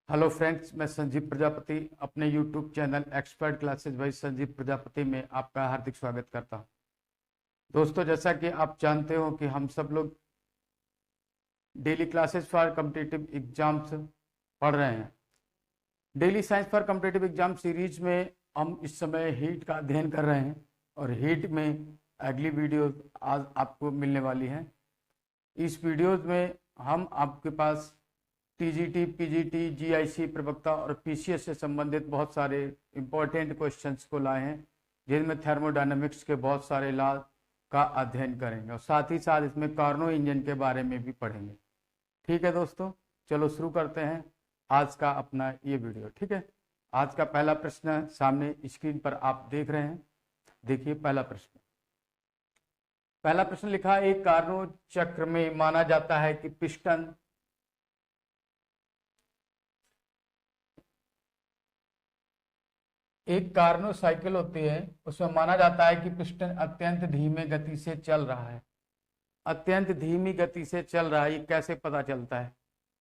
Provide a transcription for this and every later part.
Hello friends, मैं संजीव प्रजापति अपने YouTube channel expert classes bye Sanjeev Prajapati में आपका हार्दिक स्वागत करता हूं। दोस्तों, जैसा कि आप जानते हो कि हम सब लोग daily classes for competitive exams पढ़ रहे हैं। Daily science for competitive exam series में हम इस समय हीट का अध्ययन कर रहे हैं और हीट में अगली वीडियो आज आपको मिलने वाली है। इस वीडियोज में हम आपके पास टीजीटी, पीजीटी, जीआईसी, प्रवक्ता और पीसीएस से संबंधित बहुत सारे इंपॉर्टेंट क्वेश्चंस को लाए हैं, जिनमें थर्मोडायनेमिक्स के बहुत सारे लॉ का अध्ययन करेंगे और साथ ही साथ इसमें कार्नो इंजन के बारे में भी पढ़ेंगे। ठीक है दोस्तों, चलो शुरू करते हैं आज का अपना ये वीडियो। ठीक है, आज का पहला प्रश्न सामने स्क्रीन पर आप देख रहे हैं। देखिए पहला प्रश्न लिखा, एक कार्नो चक्र में माना जाता है कि पिस्टन एक कार्नो साइकिल होती है, उसमें माना जाता है कि पिस्टन अत्यंत धीमे गति से चल रहा है। अत्यंत धीमी गति से चल रहा है, ये कैसे पता चलता है?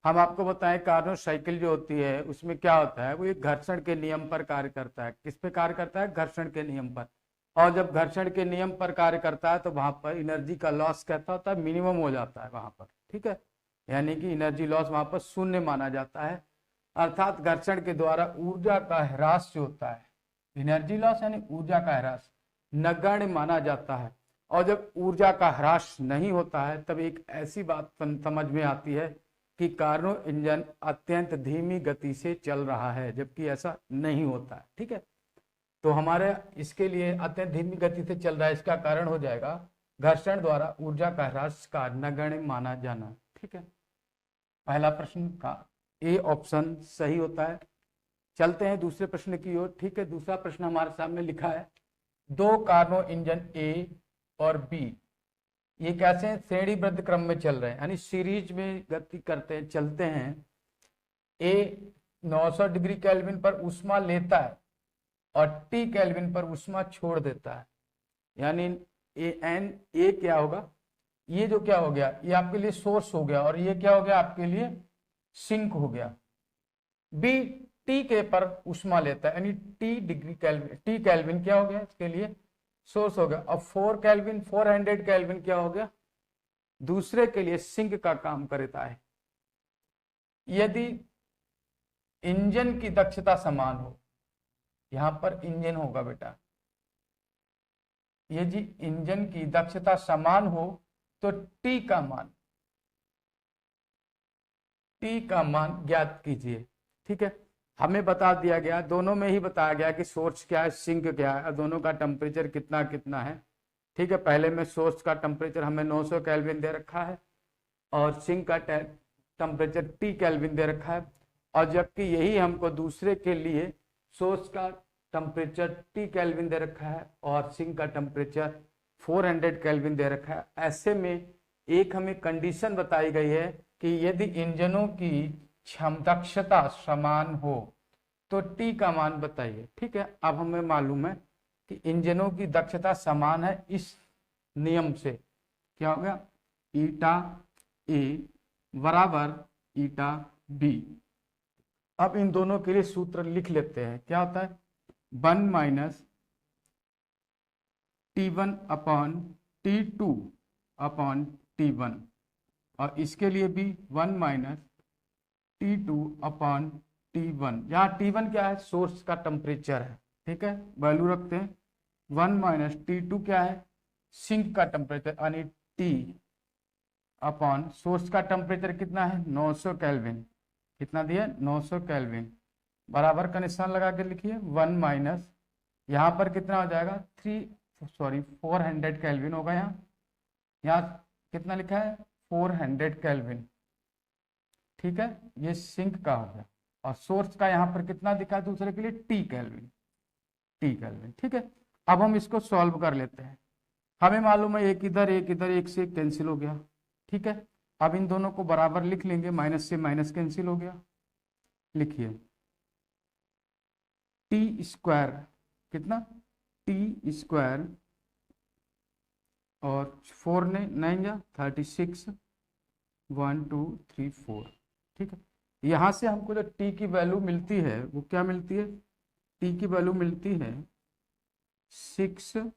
हम आपको बताएं, कार्नो साइकिल जो होती है उसमें क्या होता है, वो एक घर्षण के नियम पर कार्य करता है। किस पे कार्य करता है? घर्षण के नियम पर। और जब घर्षण के नियम पर कार्य करता है तो वहां पर एनर्जी का लॉस कहता होता है मिनिमम हो जाता है वहां पर। ठीक है, यानी कि एनर्जी लॉस वहां पर शून्य माना जाता है। अर्थात घर्षण के द्वारा ऊर्जा का ह्रास जो होता है, एनर्जी लॉस यानी ऊर्जा का ह्रास, नगण्य माना जाता है। और जब ऊर्जा का ह्रास नहीं होता है तब एक ऐसी बात समझ में आती है कि कार्नो इंजन अत्यंत धीमी गति से चल रहा है, जबकि ऐसा नहीं होता है। ठीक है, तो हमारे इसके लिए अत्यंत धीमी गति से चल रहा है, इसका कारण हो जाएगा घर्षण द्वारा ऊर्जा का ह्रास का नगण्य माना जाना। ठीक है, पहला प्रश्न का ए ऑप्शन सही होता है। चलते हैं दूसरे प्रश्न की ओर। ठीक है, दूसरा प्रश्न हमारे सामने लिखा है, दो कार्नो इंजन ए और बी ये कैसे श्रेणीबद्ध क्रम में चल रहे हैं, यानी सीरीज में गति करते हैं, चलते हैं। ए 900 डिग्री केल्विन पर ऊष्मा लेता है और टी केल्विन पर ऊष्मा छोड़ देता है, यानी ए क्या होगा, ये जो क्या हो गया, ये आपके लिए सोर्स हो गया और ये क्या हो गया आपके लिए सिंक हो गया। बी टी के पर ऊष्मा लेता है, यानी T degree kelvin, T kelvin क्या हो गया इसके लिए सोर्स हो गया। अब 400 केल्विन क्या हो गया, दूसरे के लिए सिंक का काम करता है। यदि इंजन की दक्षता समान हो, यहां पर इंजन होगा बेटा, यदि इंजन की दक्षता समान हो तो टी का मान ज्ञात कीजिए। ठीक है, हमें बता दिया गया, दोनों में ही बताया गया कि सोर्स क्या है, सिंक क्या है, दोनों का टेम्परेचर कितना कितना है। ठीक है, पहले में सोर्स का टेम्परेचर हमें 900 केल्विन दे रखा है और सिंक का टेम्परेचर टी केल्विन दे रखा है, और जबकि यही हमको दूसरे के लिए सोर्स का टेम्परेचर टी केल्विन दे रखा है और सिंक का टेम्परेचर 400 केल्विन दे रखा है। ऐसे में एक हमें कंडीशन बताई गई है कि यदि इंजनों की दक्षता समान हो तो टी का मान बताइए। ठीक है, अब हमें मालूम है कि इंजनों की दक्षता समान है, इस नियम से क्या हो गया, ईटा ए बराबर ईटा बी। अब इन दोनों के लिए सूत्र लिख लेते हैं। क्या होता है, 1 minus T1 upon T2 upon T1, और इसके लिए भी 1 माइनस T2 अपॉन T1। यहाँ T1 क्या है, सोर्स का टेम्परेचर है। ठीक है, वैल्यू रखते हैं। 1 माइनस T2 क्या है, सिंक का टेम्परेचर, यानी T अपॉन सोर्स का टेम्परेचर कितना है 900 केल्विन, कितना दिया 900 केल्विन, बराबर का निशान लगा के लिखिए। 1 माइनस यहाँ पर कितना हो जाएगा 400 केल्विन होगा। यहाँ कितना लिखा है 400 केल्विन। ठीक है, ये सिंक का हो गया, और सोर्स का यहाँ पर कितना दिखा दूसरे के लिए टी केल्विन। ठीक है, अब हम इसको सॉल्व कर लेते हैं। हमें मालूम है एक इधर एक से कैंसिल हो गया। ठीक है, अब इन दोनों को बराबर लिख लेंगे, माइनस से माइनस कैंसिल हो गया। लिखिए टी स्क्वायर कितना, टी स्क्वायर और 4 ने 9 जा 36, 1 2 3 4। ठीक है, यहाँ से हमको जो टी की वैल्यू मिलती है वो क्या मिलती है, टी की वैल्यू मिलती है 600,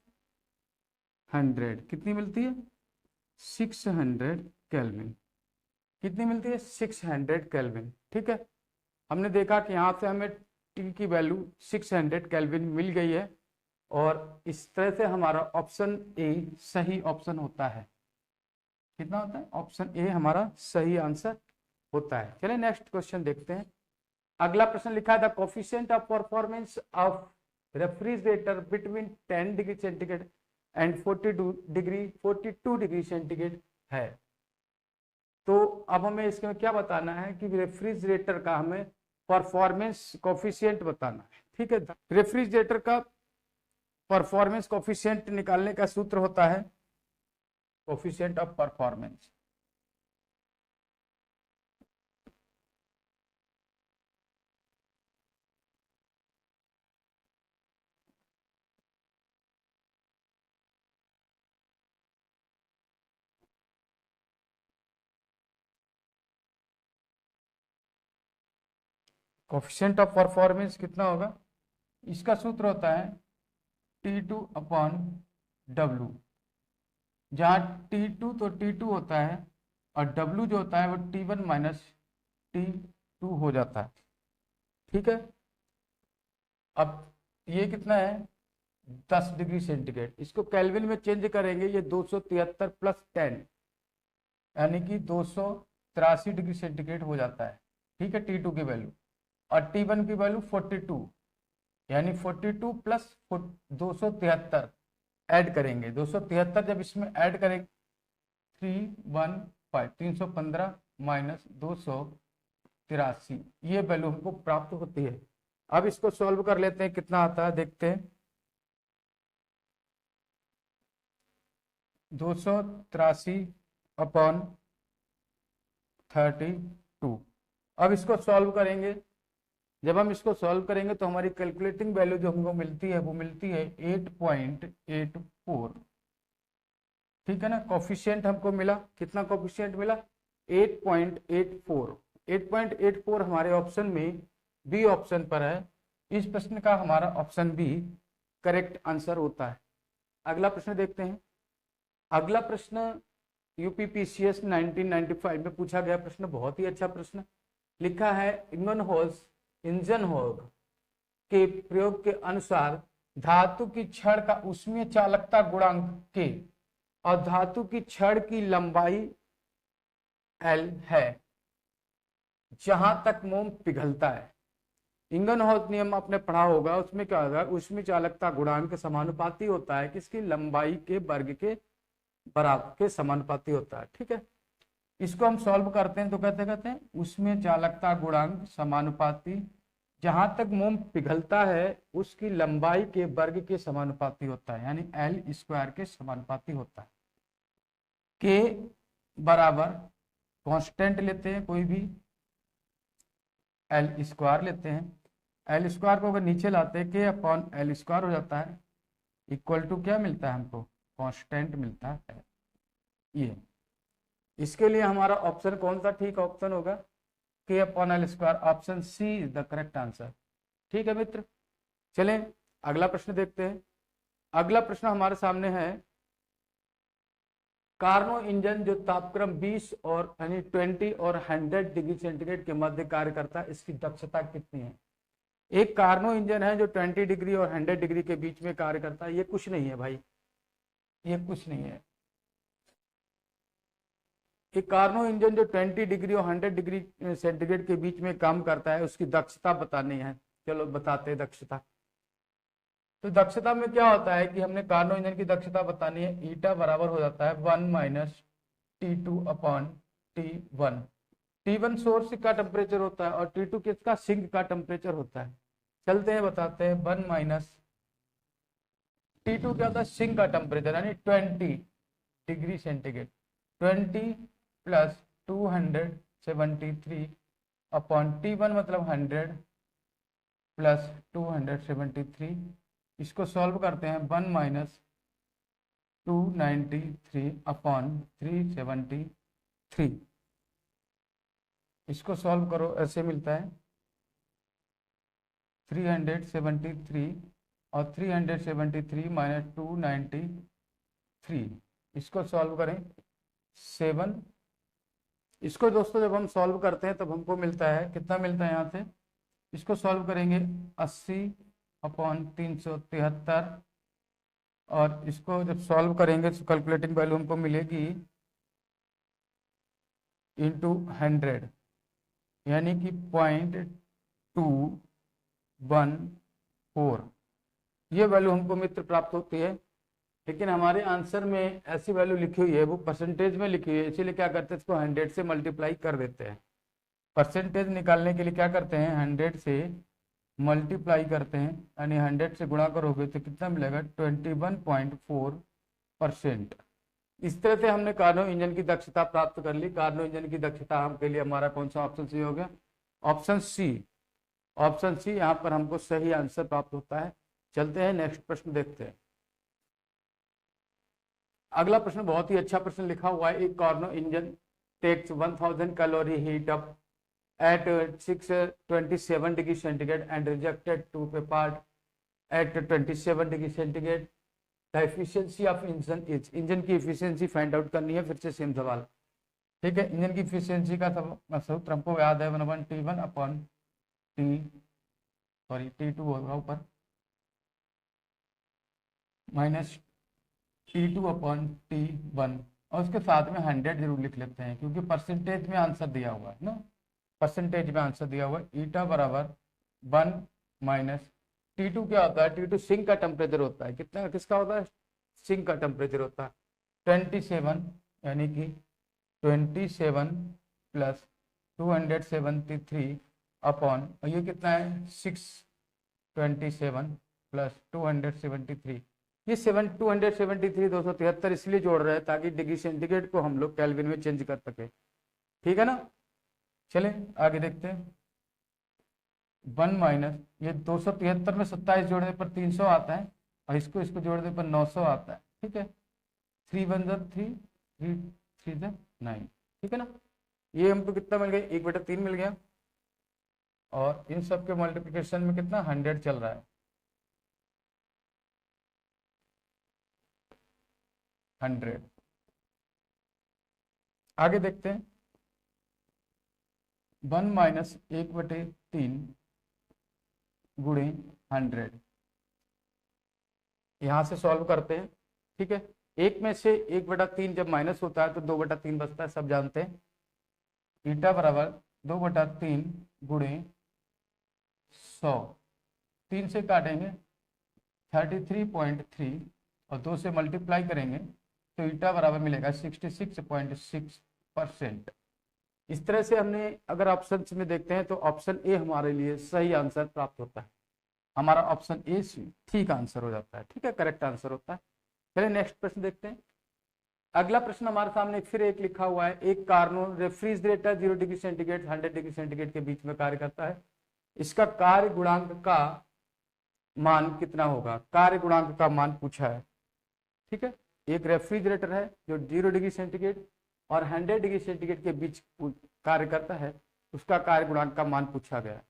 कितनी मिलती है 600 केल्विन, कितनी मिलती है 600 केल्विन। ठीक है, हमने देखा कि यहाँ से हमें टी की वैल्यू 600 केल्विन मिल गई है और इस तरह से हमारा ऑप्शन ए सही ऑप्शन होता है। कितना होता है, ऑप्शन ए हमारा सही आंसर होता है। चलिए नेक्स्ट क्वेश्चन देखते हैं। अगला प्रश्न लिखा है the coefficient of performance of refrigerator between 10 degree centigrade and 42 degree centigrade है। तो अब हमें इसमें क्या बताना है कि रेफ्रिजरेटर का हमें परफॉर्मेंस कोफिशिएंट बताना है। ठीक है, रेफ्रिजरेटर का परफॉर्मेंस कोफिशिएंट निकालने का सूत्र होता है coefficient of performance. Coefficient of performance कितना होगा, इसका सूत्र होता है T2 अपॉन W, जहाँ T2 तो T2 होता है और W जो होता है वो T1 माइनस T2 हो जाता है। ठीक है, अब ये कितना है 10 डिग्री सेंटीग्रेड, इसको केल्विन में चेंज करेंगे ये 273 प्लस 10 यानी कि 283 डिग्री सेंटीग्रेड हो जाता है। ठीक है, T2 की वैल्यू और T1 की वैल्यू 42 यानी 42 प्लस 273 ऐड करेंगे। 273 जब इसमें ऐड करेंगे 315 माइनस 283, ये वैल्यू हमको प्राप्त होती है। अब इसको सॉल्व कर लेते हैं, कितना आता है देखते हैं। 283 अपॉन 32। अब इसको सॉल्व करेंगे, जब हम इसको सॉल्व करेंगे तो हमारी कैलकुलेटिंग वैल्यू जो हमको मिलती है वो मिलती है 8.84। ठीक है ना, कोफिशिएंट हमको मिला, कितना कोफिशिएंट मिला 8.84। 8.84 हमारे ऑप्शन में बी ऑप्शन पर है। इस प्रश्न का हमारा ऑप्शन बी करेक्ट आंसर होता है। अगला प्रश्न देखते हैं। अगला प्रश्न यूपीपीसीएस 1995 में पूछा गया प्रश्न, बहुत ही अच्छा प्रश्न। लिखा है इंजनहोग के प्रयोग के अनुसार धातु की छड़ का ऊष्मीय चालकता गुणांक के और धातु की छड़ की लंबाई L है जहां तक मोम पिघलता है। इंजनहोग नियम आपने पढ़ा होगा, उसमें क्या होगा, ऊष्मीय चालकता गुणांक समानुपाती होता है किसकी, लंबाई के वर्ग के बराबर के समानुपाती होता है। ठीक है, इसको हम सॉल्व करते हैं तो कहते हैं उसमें चालकता गुणांक समानुपाती जहां तक मोम पिघलता है उसकी लंबाई के वर्ग के समानुपाती होता है, यानी L स्क्वायर के समानुपाती होता है। के बराबर कांस्टेंट लेते हैं, कोई भी L स्क्वायर लेते हैं। L स्क्वायर को अगर नीचे लाते हैं के अपॉन L स्क्वायर हो जाता है, इक्वल टू क्या मिलता है हमको, कांस्टेंट मिलता है। ये इसके लिए हमारा ऑप्शन कौन सा ठीक ऑप्शन होगा, K upon L square, option C is the correct answer. ठीक है मित्र, चलें अगला प्रश्न देखते हैं। अगला प्रश्न हमारे सामने है, कार्नो इंजन जो तापक्रम 20 और यानी 20 और 100 डिग्री सेंटीग्रेड के मध्य कार्य करता है, इसकी दक्षता कितनी है। एक कार्नो इंजन है जो 20 डिग्री और 100 डिग्री के बीच में कार्य करता है। ये कुछ नहीं है भाई, ये कुछ नहीं है। एक कार्नो इंजन जो 20 डिग्री और 100 डिग्री सेंटीग्रेड के बीच में काम करता है, उसकी दक्षता बतानी है। चलो बताते हैं दक्षता। तो दक्षता में क्या होता है कि हमने कार्नो इंजन की दक्षता बतानी है, ईटा बराबर हो जाता है 1 minus T2 upon T1। T1 source का टेम्परेचर होता है और T2 किसका, सिंक का टेम्परेचर होता है। चलते हैं बताते हैं, 1 माइनस T2 क्या होता है, सिंक का टेम्परेचर यानी 20 degree centigrade, 20 plus 273 upon T1 मतलब 100 प्लस 273। इसको सॉल्व करते हैं, 1 माइनस 293 अपॉन 373। इसको सॉल्व करो, ऐसे मिलता है 373 और 373 माइनस 293। इसको सॉल्व करें 7। इसको दोस्तों जब हम सॉल्व करते हैं तब हमको मिलता है, कितना मिलता है यहाँ से, इसको सॉल्व करेंगे 80/373, और इसको जब सॉल्व करेंगे तो कैलकुलेटिंग वैल्यू हमको मिलेगी इंटू 100, यानी कि 0.214 ये वैल्यू हमको मित्र प्राप्त होती है। लेकिन हमारे आंसर में ऐसी वैल्यू लिखी हुई है, वो परसेंटेज में लिखी हुई है, इसीलिए क्या करते हैं, इसको 100 से मल्टीप्लाई कर देते हैं। परसेंटेज निकालने के लिए क्या करते हैं, 100 से मल्टीप्लाई करते हैं, यानी 100 से गुणा करोगे तो कितना मिलेगा, 21.4%। इस तरह से हमने कार्नो इंजन की दक्षता प्राप्त कर ली। कार्नो इंजन की दक्षता हम के लिए हमारा कौन सा ऑप्शन सी हो गया, ऑप्शन सी। ऑप्शन सी यहाँ पर हमको सही आंसर प्राप्त होता है। चलते हैं नेक्स्ट प्रश्न देखते हैं। अगला प्रश्न बहुत ही अच्छा प्रश्न लिखा हुआ है। एक Carnot engine takes 1000 calorie heat up at 627 degree centigrade and rejected to apart at 27 degree centigrade. The efficiency of engine is, engine की एफिशिएंसी फाइंड आउट करनी है। फिर से सेम सवाल, ठीक है। इंजन की एफिशिएंसी का सूत्र हमको याद है, 1/T1 अपॉन T2 होगा ऊपर, माइनस T2 अपॉन T1, और उसके साथ में 100 जरूर लिख लेते हैं, क्योंकि परसेंटेज में आंसर दिया हुआ है ना, परसेंटेज में आंसर दिया हुआ है। ईटा बराबर 1 माइनस T2 क्या होता है, T2 सिंक का टेम्परेचर होता है। कितना, किसका होता है, सिंक का टेम्परेचर होता है 27, यानी कि 27 प्लस 273 अपॉन, और ये कितना है 627 प्लस 273। ये 273 273 इसलिए जोड़ रहे हैं ताकि डिग्री सेंटीग्रेड को हम लोग केल्विन में चेंज कर सके, ठीक है ना। चले आगे देखते हैं। 1 माइनस, ये 273 में 27 जोड़ने पर 300 आता है, और इसको जोड़ने पर 900 आता है, ठीक है। 3 1 3 3 3 9, ठीक है ना। ये हमको कितना मिल गया, 1/3 मिल गया, और इन सब के मल्टीप्लिकेशन में कितना 100 चल रहा है, 100। आगे देखते हैं। 1 माइनस 1/3 गुणे 100, यहां से सॉल्व करते हैं, ठीक है। एक में से 1/3 जब माइनस होता है तो 2/3 बचता है, सब जानते हैं। ईटा बराबर 2/3 गुणे 100, 3 से काटेंगे 33.3, और 2 से मल्टीप्लाई करेंगे तो ईटा बराबर मिलेगा 66.6%। इस तरह से हमने अगर ऑप्शन में देखते हैं तो ऑप्शन ए हमारे लिए सही आंसर प्राप्त होता है। हमारा ऑप्शन ए ठीक आंसर हो जाता है, ठीक है, करेक्ट आंसर होता है। चलिए नेक्स्ट प्रश्न देखते हैं। अगला प्रश्न हमारे सामने फिर एक लिखा हुआ है। एक Carnot refrigerator 0 degree centigrade 100 degree centigrade के बीच में कार्य करता है। इसका कार्य गुणांक का मान कितना होगा, कार्य गुणांक का मान पूछा है, ठीक है। एक रेफ्रिजरेटर है जो 0 डिग्री सेंटीग्रेड और 100 डिग्री सेंटीग्रेड के बीच कार्य करता है, उसका कार्य गुणांक का मान पूछा गया।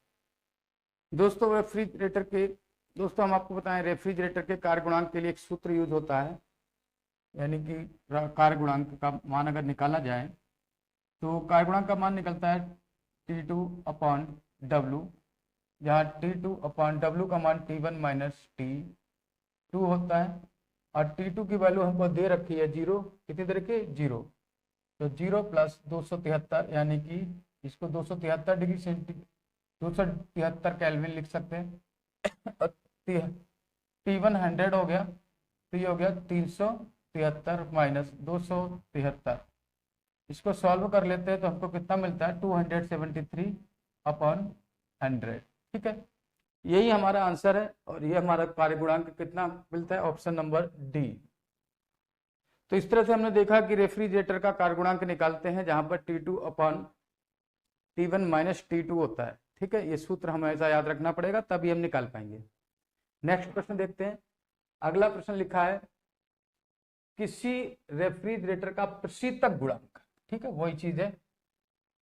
दोस्तों रेफ्रिजरेटर के, दोस्तों हम आपको बताएं, रेफ्रिजरेटर के कार्य गुणांक के लिए एक सूत्र यूज होता है, यानी कि कार्य गुणांक का मान अगर निकाला जाए तो कार्य गुणांक का मान निकलता है T2/W, जहाँ T2/W का मान T1 माइनस T2 होता है, और T2 की वैल्यू हमको दे रखी है 0, कितनी दे रखी है 0, तो 0 प्लस 273, यानी कि इसको 273 डिग्री सेंटीग्रेड 273 केल्विन लिख सकते हैं। T1 100 हो गया, तो ये हो गया 373 माइनस 273। इसको सॉल्व कर लेते हैं तो हमको कितना मिलता है 273/100, ठीक है। यही हमारा आंसर है, और ये हमारा कार्य गुणांक कितना मिलता है, ऑप्शन नंबर डी। तो इस तरह से हमने देखा कि रेफ्रिजरेटर का कार्य गुणांक निकालते हैं जहां पर T2/T1 माइनस T2 होता है, ठीक है। ये सूत्र हमें ऐसा याद रखना पड़ेगा, तभी हम निकाल पाएंगे। नेक्स्ट प्रश्न देखते हैं। अगला प्रश्न लिखा है, किसी रेफ्रिजरेटर का प्रशीतक गुणांक, ठीक है, वही चीज है,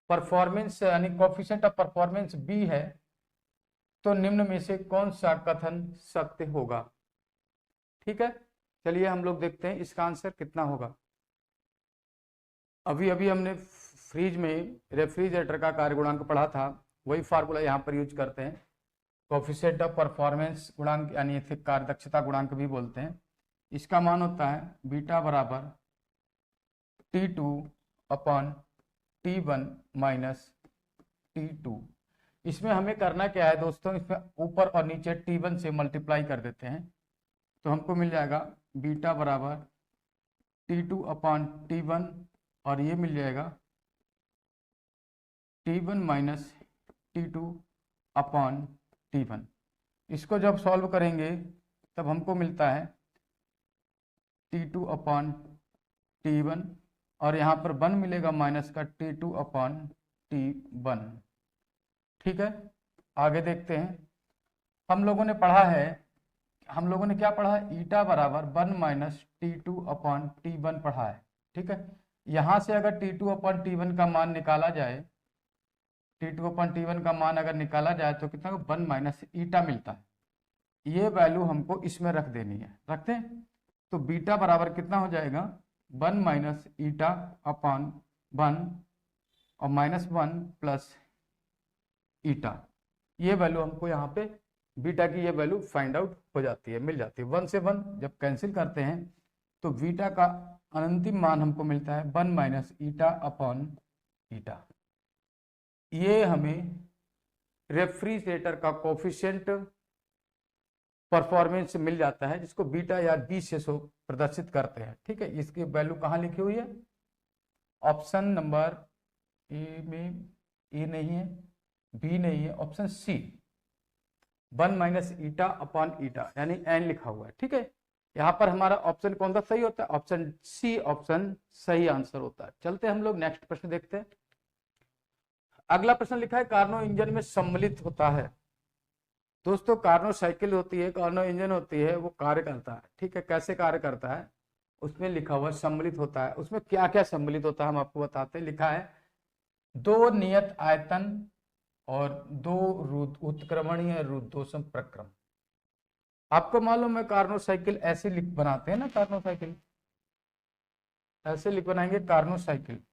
परफॉर्मेंस यानी कोफिशिएंट ऑफ परफॉर्मेंस बी है, तो निम्न में से कौन सा कथन सत्य होगा। ठीक है, चलिए हम लोग देखते हैं इसका आंसर कितना होगा। अभी अभी हमने फ्रिज में रेफ्रिजरेटर का कार्य गुणांक पढ़ा था, वही फार्मूला यहाँ पर यूज करते हैं। कोफिशिएंट ऑफ परफॉर्मेंस गुणांक यानी इसे कार्य दक्षता गुणांक भी बोलते हैं। इसका मान होता है बीटा बराबर T2 upon T1 minus T2। इसमें हमें करना क्या है दोस्तों, इसमें ऊपर और नीचे T1 से मल्टीप्लाई कर देते हैं, तो हमको मिल जाएगा बीटा बराबर T2 अपॉन T1 और ये मिल जाएगा T1 minus T2 upon T1। इसको जब सॉल्व करेंगे तब हमको मिलता है T2 अपॉन T1 और यहाँ पर 1 मिलेगा माइनस का T2 अपॉन T1। ठीक है, आगे देखते हैं। हम लोगों ने पढ़ा है, हम लोगों ने क्या पढ़ा है, ईटा बराबर 1 माइनस T2 अपॉन T1 पढ़ा है। ठीक है, यहाँ से अगर T2 अपॉन T1 का मान निकाला जाए, T2 अपॉन T1 का मान अगर निकाला जाए तो कितना 1 माइनस ईटा मिलता है। ये वैल्यू हमको इसमें रख देनी है, रखते हैं। तो बीटा बराबर कितना हो जाएगा 1 माइनस ईटा अपॉन 1 और माइनस 1 प्लस ईटा। ये वैल्यू हमको यहाँ पे बीटा की ये वैल्यू फाइंड आउट हो जाती है, मिल जाती है। 1 से 1 जब कैंसिल करते हैं तो बीटा का अंतिम मान हमको मिलता है 1 माइनस ईटा अपॉन ईटा। ये हमें रेफ्रिजरेटर का कोफिशिएंट परफॉर्मेंस मिल जाता है, जिसको बीटा या बी से सो प्रदर्शित करते हैं। ठीक है, इसकी वैल्यू कहाँ लिखी हुई है, ऑप्शन नंबर ए में, ए नहीं है, बी नहीं है, option C 1 minus eta upon eta यानी एन लिखा हुआ है। ठीक है, यहाँ पर हमारा ऑप्शन कौन सा सही होता है, ऑप्शन सी ऑप्शन सही आंसर होता है। चलते हम लोग नेक्स्ट प्रश्न देखते हैं। अगला प्रश्न लिखा है कार्नो इंजन में सम्मिलित होता है। दोस्तों कार्नो साइकिल होती है, कार्नो इंजन होती है, वो कार्य करता है। ठीक है, कैसे कार्य करता है, उसमें लिखा हुआ सम्मिलित होता है। उसमें क्या क्या सम्मिलित होता है हम आपको बताते हैं। लिखा है 2 नियत आयतन और 2 उत्क्रमणीय रुद्धोष्म प्रक्रम। आपको मालूम है कार्नो साइकिल ऐसे लिख बनाते हैं ना, कार्नो साइकिल ऐसे लिख बनाएंगे कार्नो साइकिल।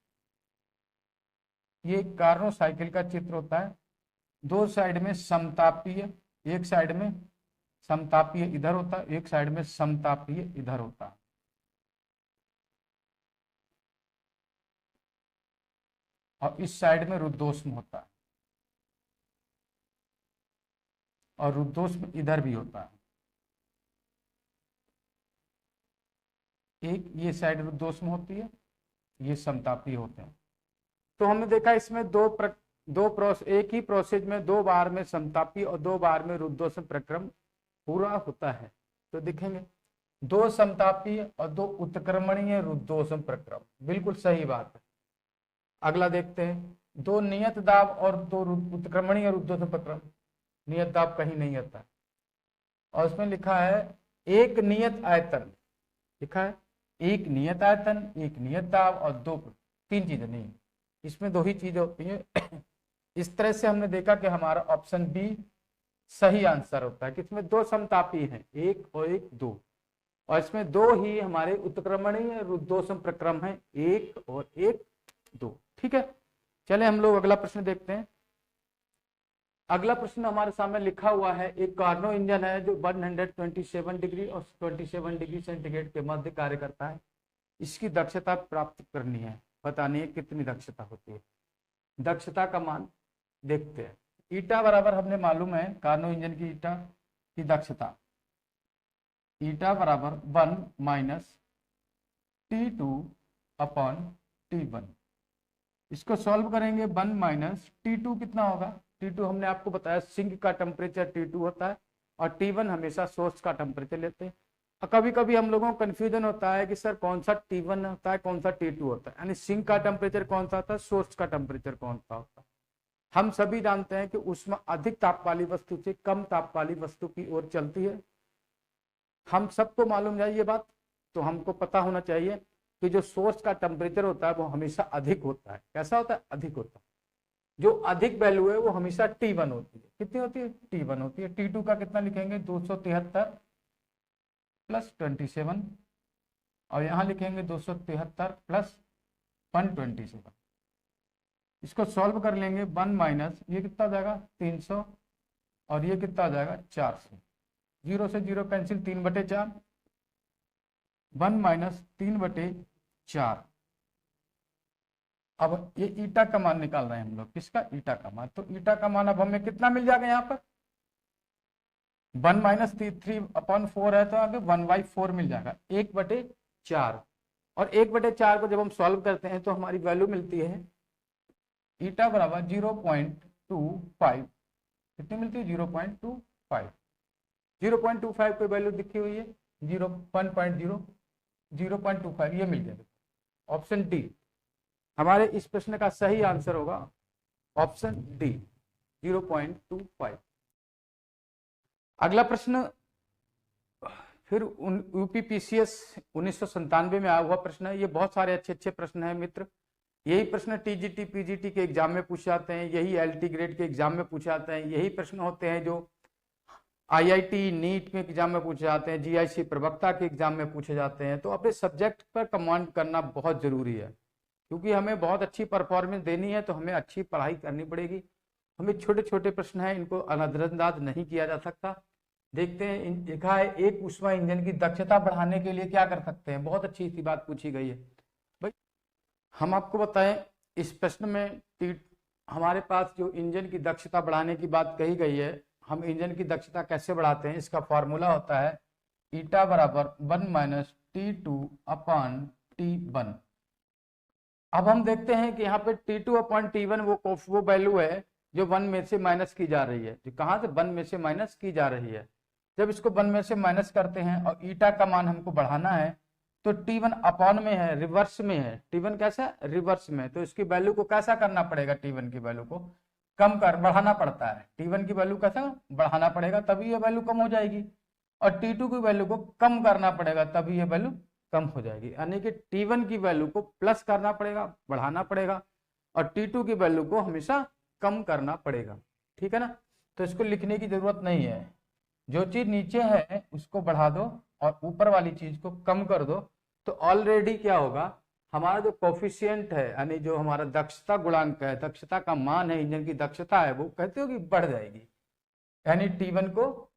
ये कार्नो साइकिल का चित्र होता है, 2 साइड में समतापीय, एक साइड में समतापीय इधर होता है, एक साइड में समतापीय इधर होता है। और इस साइड में रुद्धोष्म होता है और रुद्धोष्म इधर भी होता है। एक ये साइड रुद्धोष्म होती है, ये समतापीय होते हैं। तो हमने देखा इसमें एक ही प्रोसेस में 2 बार में समतापी और 2 बार में रुद्धोष्म प्रक्रम पूरा होता है। तो देखेंगे 2 समतापी और 2 उत्क्रमणीय रुद्धोष्म प्रक्रम, बिल्कुल सही बात है। अगला देखते हैं 2 नियत दाब और 2 उत्क्रमणीय रुद्धोष्म प्रक्रम। नियत दाब कहीं नहीं आता है। और उसमें लिखा है 1 नियत आयतन, लिखा है 1 नियत आयतन, 1 नियत दाब और 3 चीजें नहीं, इसमें 2 ही चीजें होती है। इस तरह से हमने देखा कि हमारा ऑप्शन बी सही आंसर होता है कि इसमें 2 समतापी हैं, 1 और 1 2, और इसमें 2 ही हमारे उत्क्रमणीय रुद्धोष्म प्रक्रम है, 1 और 1 2। ठीक है, चले हम लोग अगला प्रश्न देखते हैं। अगला प्रश्न हमारे सामने लिखा हुआ है, एक कार्नो इंजन है जो 127 डिग्री और 27 डिग्री सेंटीग्रेड के मध्य कार्य करता है। इसकी दक्षता प्राप्त करनी है, बतानी है कितनी दक्षता होती है। दक्षता का मान देखते हैं। ईटा बराबर हमने मालूम है कार्नो इंजन की ईटा की दक्षता, ईटा बराबर 1 माइनस T2 अपॉन T1। इसको सॉल्व करेंगे 1 माइनस T2 कितना होगा, T2 हमने आपको बताया सिंक का टेम्परेचर T2 होता है और T1 हमेशा सोर्स का टेम्परेचर लेते हैं। और कभी कभी हम लोगों को कंफ्यूजन होता है कि सर कौन सा T1 होता है कौन सा T2 होता है, यानी सिंक का टेम्परेचर कौन सा होता है, सोर्स का टेम्परेचर कौन सा होता है। हम सभी जानते हैं कि उसमें अधिक ताप वाली वस्तु से कम ताप वाली वस्तु की ओर चलती है। हम सबको मालूम है ये बात, तो हमको पता होना चाहिए कि जो सोर्स का टेम्परेचर होता है वो हमेशा अधिक होता है। कैसा होता है, अधिक होता है। जो अधिक वैल्यू है वो हमेशा T1 होती है। कितनी होती है? T1 होती है। T2 का कितना लिखेंगे? 273 प्लस 27, और यहाँ लिखेंगे 273 प्लस 127। इसको सॉल्व कर लेंगे, 1 माइनस ये कितना हो जाएगा? 300, और ये कितना हो जाएगा? 400। 0 से 0 कैंसिल, 3/4, 1 माइनस 3/4। अब ये ईटा का मान निकाल रहे हैं हम लोग। किसका? ईटा का मान। तो ईटा का मान अब हमें कितना मिल जाएगा यहाँ पर? 1 माइनस 3/4 है, तो आगे 1/4 मिल जाएगा, 1/4। और 1/4 को जब हम सॉल्व करते हैं तो हमारी वैल्यू मिलती है ईटा बराबर 0.25। कितनी मिलती है? 0.25। 0.25 कोई वैल्यू दिखी हुई है? 0.25 ये मिल जाएगा। ऑप्शन डी हमारे इस प्रश्न का सही आंसर होगा, ऑप्शन डी 0.25। अगला प्रश्न फिर यूपीपीसीएस 1997 में आया हुआ प्रश्न है। ये बहुत सारे अच्छे अच्छे प्रश्न हैं मित्र। यही प्रश्न टीजीटी पीजीटी के एग्जाम में पूछे जाते हैं, यही एलटी ग्रेड के एग्जाम में पूछे जाते हैं, यही प्रश्न होते हैं जो आईआईटी नीट के एग्जाम में पूछे जाते हैं, जीआईसी प्रवक्ता के एग्जाम में पूछे जाते हैं। तो अपने सब्जेक्ट पर कमांड करना बहुत जरूरी है, क्योंकि हमें बहुत अच्छी परफॉर्मेंस देनी है, तो हमें अच्छी पढ़ाई करनी पड़ेगी। हमें छोटे छोटे प्रश्न हैं, इनको नजरअंदाज नहीं किया जा सकता। देखते हैं, लिखा है एक ऊष्मा इंजन की दक्षता बढ़ाने के लिए क्या कर सकते हैं। बहुत अच्छी सी बात पूछी गई है भाई। हम आपको बताएं, इस प्रश्न में हमारे पास जो इंजन की दक्षता बढ़ाने की बात कही गई है, हम इंजन की दक्षता कैसे बढ़ाते हैं, इसका फॉर्मूला होता है ईटा बराबर 1 माइनस T2/T1। अब हम देखते हैं कि यहाँ पे T2/T1 वो वैल्यू है जो 1 में से माइनस की जा रही है। जो कहाँ से? 1 में से माइनस की जा रही है। जब इसको 1 में से माइनस करते हैं और ईटा का मान हमको बढ़ाना है, तो T1 अपॉन में है, रिवर्स में है। T1 कैसा? रिवर्स में। तो इसकी वैल्यू को कैसा करना पड़ेगा? T1 की वैल्यू को बढ़ाना पड़ता है। T1 की वैल्यू कैसा? बढ़ाना पड़ेगा, तभी ये वैल्यू कम हो जाएगी। और T2 की वैल्यू को कम करना पड़ेगा, तभी ये वैल्यू कम हो जाएगी। यानी कि T1 की वैल्यू को प्लस करना पड़ेगा, बढ़ाना पड़ेगा, और T2 की वैल्यू को हमेशा कम करना पड़ेगा। ठीक है ना? तो इसको लिखने की जरूरत नहीं है। जो चीज नीचे है उसको बढ़ा दो और ऊपर वाली चीज को कम कर दो, तो ऑलरेडी क्या होगा, हमारा जो कोफिशिएंट है, यानी जो हमारा दक्षता गुणांक है, दक्षता का मान है, इंजन की दक्षता है, वो कहते हो कि बढ़ जाएगी। यानी T1 को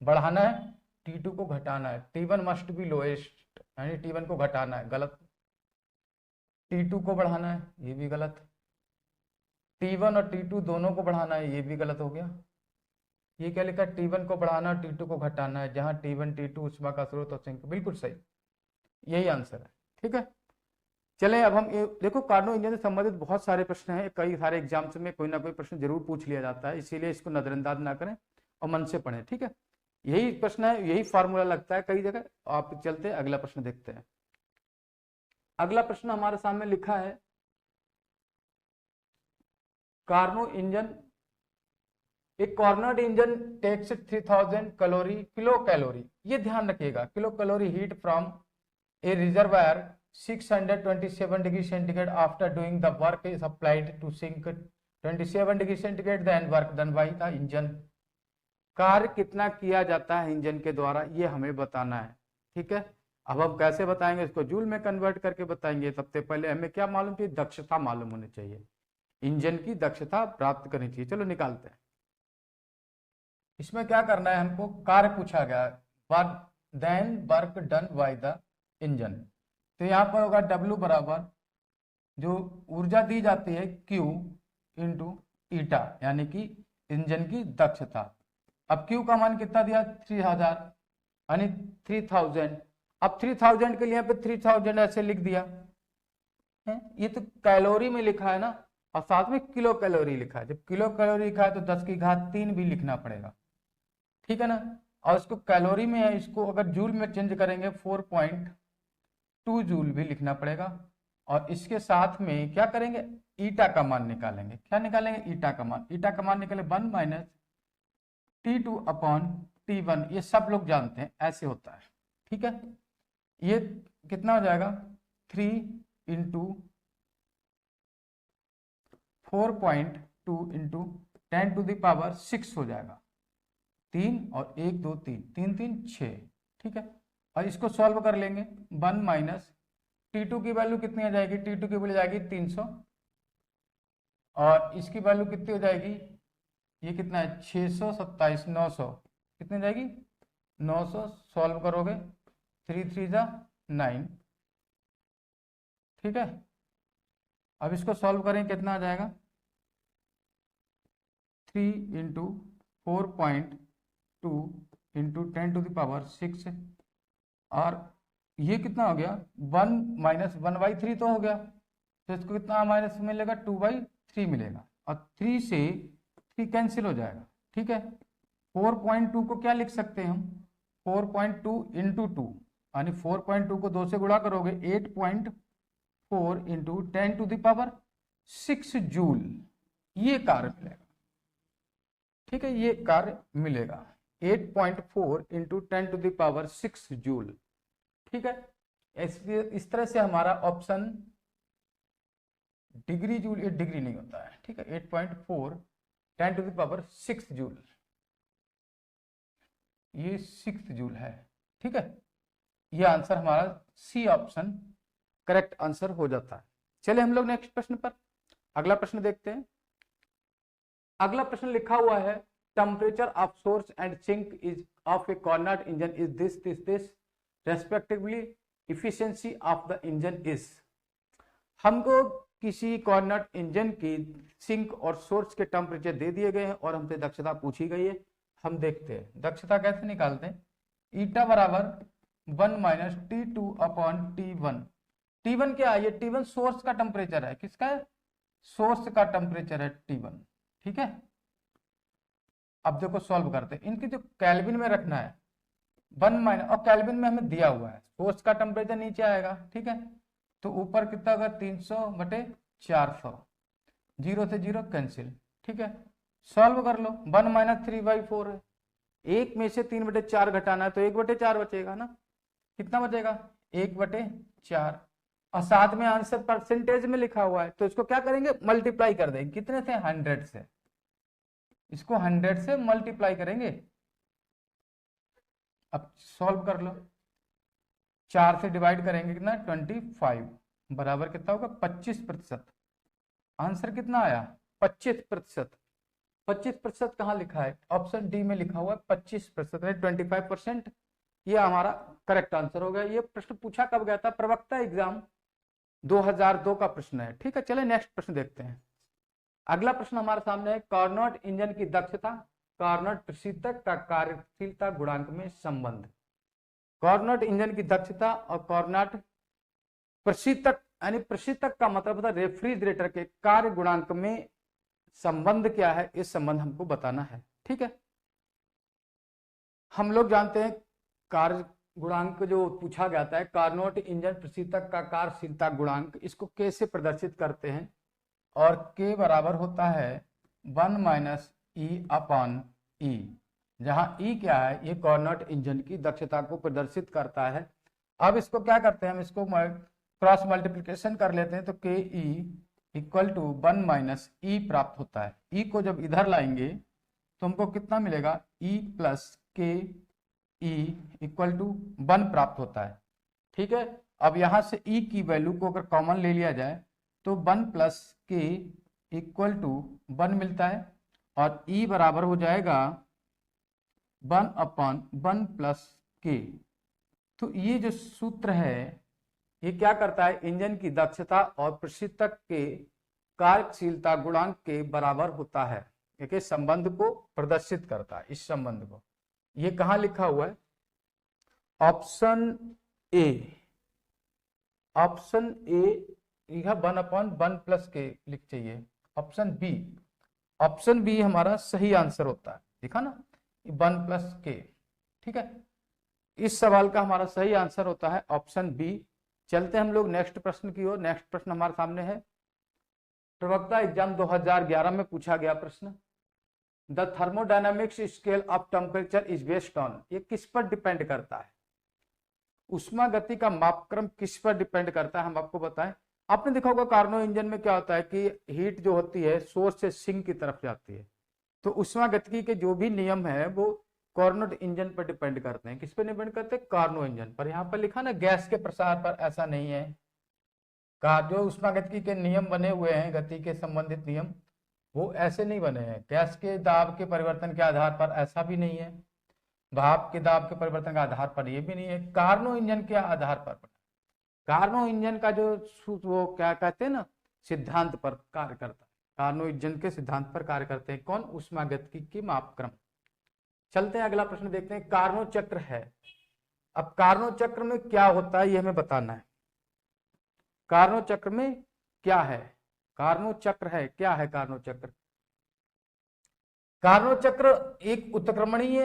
बढ़ाना है, T2 को घटाना है। T1 मस्ट बी लोएस्ट, यानी T1 को घटाना है, गलत। T2 को बढ़ाना है, ये भी गलत। T1 और T2 दोनों को बढ़ाना है, ये भी गलत हो गया। ये क्या लिखा? T1 को बढ़ाना, T2 को घटाना है, जहां T1 T2 ऊष्मा का स्रोत और सिंक। बिल्कुल सही, यही आंसर है। ठीक है, चलें अब हम देखो, कार्नो इंजन से संबंधित बहुत सारे प्रश्न हैं। कई सारे एग्जाम्स में कोई ना कोई प्रश्न जरूर पूछ लिया जाता है, इसीलिए इसको नजरअंदाज ना करें और मन से पढ़ें। ठीक है, यही प्रश्न है, यही फॉर्मूला लगता है कई जगह। आप चलते हैं, अगला प्रश्न देखते हैं। अगला प्रश्न हमारे सामने लिखा है, कार्नो इंजन, एक Carnot engine takes 3000 kilo calorie. ये ध्यान रखिएगा, kilo calorie heat from a reservoir 627 degree centigrade after doing the work is applied to sink 27 degree centigrade then work done by the engine. कार्य कितना किया जाता है engine के द्वारा, ये हमें बताना है। ठीक है, अब हम कैसे बताएंगे इसको? जूल में कन्वर्ट करके बताएंगे। सबसे पहले हमें क्या मालूम चाहिए? दक्षता मालूम होनी चाहिए, इंजन की दक्षता प्राप्त करनी चाहिए। चलो निकालते हैं। इसमें क्या करना है हमको? कार्य पूछा गया, then work done by the engine. तो यहाँ पर होगा W बराबर जो ऊर्जा दी जाती है Q इंटू ईटा, यानी कि इंजन की दक्षता। अब Q का मान कितना दिया? 3000, यानी 3000। अब 3000 के लिए यहाँ पे 3000 ऐसे लिख दिया है। ये तो कैलोरी में लिखा है ना, और साथ में किलो कैलोरी लिखा है। जब किलो कैलोरी लिखा है तो 10⁻³ भी लिखना पड़ेगा। ठीक है ना? और इसको कैलोरी में है, इसको अगर जूल में चेंज करेंगे 4.2 जूल भी लिखना पड़ेगा। और इसके साथ में क्या करेंगे? ईटा का मान निकालेंगे। क्या निकालेंगे? ईटा का मान। ईटा का मान निकाले 1 माइनस T2/T1। ये सब लोग जानते हैं, ऐसे होता है। ठीक है, ये कितना हो जाएगा? 3 इंटू 4.2 इंटू 10⁶ हो जाएगा। 3 और 1 2 3 3 3 6, ठीक है। और इसको सॉल्व कर लेंगे। 1 माइनस T2 की वैल्यू कितनी आ जाएगी, T2 की वैल्यू जाएगी 300 और इसकी वैल्यू कितनी हो जाएगी, ये कितना है 627 900 कितनी हो जाएगी 900। सॉल्व करोगे 3 3 9, ठीक है। अब इसको सॉल्व करें कितना आ जाएगा 3 इंटू 4.2 इंटू 10⁶ और ये कितना हो गया 1 माइनस 1/3 तो हो गया, तो इसको कितना माइनस मिलेगा 2/3 मिलेगा और 3 से 3 कैंसिल हो जाएगा, ठीक है। 4.2 को क्या लिख सकते हैं हम 4.2 इंटू 2 यानी 4.2 को 2 से गुणा करोगे 8.4 इंटू 10⁶ जूल, ये कार्य मिलेगा, ठीक है। ये कार्य मिलेगा 8.4 इंटू 10⁶ जूल, ठीक है। इस तरह से हमारा ऑप्शन डिग्री जूल, ये डिग्री नहीं होता है, ठीक है। 8.4 10⁶ जूल, ये 6 जूल है, ठीक है। ये आंसर हमारा सी ऑप्शन करेक्ट आंसर हो जाता है। चलिए हम लोग नेक्स्ट प्रश्न पर अगला प्रश्न देखते हैं। अगला प्रश्न लिखा हुआ है temperature of source and sink is of a Carnot engine is this respectively efficiency of the engine is. हमको किसी कार्नोट इंजन की सिंक और सोर्स के टेम्परेचर दे दिए गए हैं और हमसे दक्षता पूछी गई है। हम देखते हैं दक्षता कैसे निकालते हैं। ईटा बराबर 1 minus T2 upon T1। T1 क्या है, ये T1 सोर्स का टेम्परेचर है, किसका है सोर्स का टेम्परेचर है T1, ठीक है। अब देखो सॉल्व करते हैं, इनकी जो केल्विन में रखना है 1 माइनस, और केल्विन में हमें दिया हुआ है सोर्स का टेम्परेचर नीचे आएगा, ठीक है। तो ऊपर कितना होगा 300/400, 0 से 0 कैंसिल, ठीक है। सॉल्व कर लो 1 माइनस 3/4 है, 1 में से 3/4 घटाना है तो 1/4 बचेगा ना, कितना बचेगा 1/4 और साथ में आंसर परसेंटेज में लिखा हुआ है तो इसको क्या करेंगे मल्टीप्लाई कर देंगे, कितने से 100 से, इसको 100 से मल्टीप्लाई करेंगे। अब सॉल्व कर लो, 4 से डिवाइड करेंगे कितना 25 बराबर कितना होगा 25%। आंसर कितना आया 25%। 25% कहाँ लिखा है, ऑप्शन डी में लिखा हुआ है 25%, 25%। ये हमारा करेक्ट आंसर हो गया। ये प्रश्न पूछा कब गया था, प्रवक्ता एग्जाम 2002 का प्रश्न है, ठीक है। चले नेक्स्ट प्रश्न देखते हैं। अगला प्रश्न हमारे सामने है कार्नोट इंजन की दक्षता कार्नोट प्रशीतक का कार्यशीलता गुणांक में संबंध। कार्नोट इंजन की दक्षता और कार्नोट प्रशीतक यानी प्रशीतक का मतलब होता है रेफ्रिजरेटर के कार्य गुणांक में संबंध क्या है, इस संबंध हमको बताना है, ठीक है। हम लोग जानते हैं कार्य गुणांक जो पूछा गया था कार्नोट इंजन प्रशीतक का कार्यशीलता गुणांक, इसको कैसे प्रदर्शित करते हैं, और के बराबर होता है 1 माइनस ई अपॉन ई, जहां ई क्या है ये कार्नोट इंजन की दक्षता को प्रदर्शित करता है। अब इसको क्या करते हैं, हम इसको क्रॉस मल्टीप्लिकेशन कर लेते हैं तो के ई इक्वल टू 1 माइनस ई प्राप्त होता है। ई को जब इधर लाएंगे तो हमको कितना मिलेगा ई प्लस के ई इक्वल टू 1 प्राप्त होता है, ठीक है। अब यहां से ई की वैल्यू को अगर कॉमन ले लिया जाए तो 1 प्लस के इक्वल टू 1 मिलता है और ई बराबर हो जाएगा 1 अपॉन 1 प्लस के। तो ये जो सूत्र है ये क्या करता है, इंजन की दक्षता और प्रशीतक के कार्यशीलता गुणांक के बराबर होता है, एक संबंध को प्रदर्शित करता है। इस संबंध को ये कहां लिखा हुआ है, ऑप्शन ए, ऑप्शन ए यह 1 अपॉन 1 प्लस के लिख चाहिए। ऑप्शन बी, ऑप्शन बी हमारा सही आंसर होता है, देखा ना 1 प्लस के, ठीक है। इस सवाल का हमारा सही आंसर होता है ऑप्शन बी। चलते हम लोग नेक्स्ट प्रश्न की ओर। नेक्स्ट प्रश्न हमारे सामने है प्रवक्ता एग्जाम 2011 में पूछा गया प्रश्न, the thermodynamics scale of temperature is based on, ये किस पर डिपेंड करता है, उष्मा गति का मापक्रम किस पर डिपेंड करता है, हम आपको बताएं आपने देखा होगा कार्नो इंजन में क्या होता है कि हीट जो होती है सोर्स से सिंक की तरफ जाती है, तो ऊष्मागतिकी के जो भी नियम है वो कार्नोट इंजन पर डिपेंड करते हैं। किस पर डिपेंड करते हैं? कार्नो इंजन पर। यहाँ पर लिखा ना गैस के प्रसार पर, ऐसा नहीं है। जो ऊष्मागतिकी के नियम बने हुए हैं, गति के संबंधित नियम, वो ऐसे नहीं बने हैं। गैस के दाब के परिवर्तन के आधार पर ऐसा भी नहीं है, भाप के दाब के परिवर्तन के आधार पर ये भी नहीं है। कार्नो इंजन के आधार पर, कार्नो इंजन का जो वो क्या कहते हैं ना, सिद्धांत पर कार्य करता है। कार्नो इंजन के सिद्धांत पर कार्य करते हैं कौन? ऊष्मागतिकी के मापक्रम। चलते हैं अगला प्रश्न देखते हैं। कार्नो चक्र है। अब कार्नो चक्र में क्या होता है ये हमें बताना है। कार्नो चक्र में क्या है? कार्नो चक्र है, क्या है कार्नो चक्र? कार्नो चक्र एक उत्क्रमणीय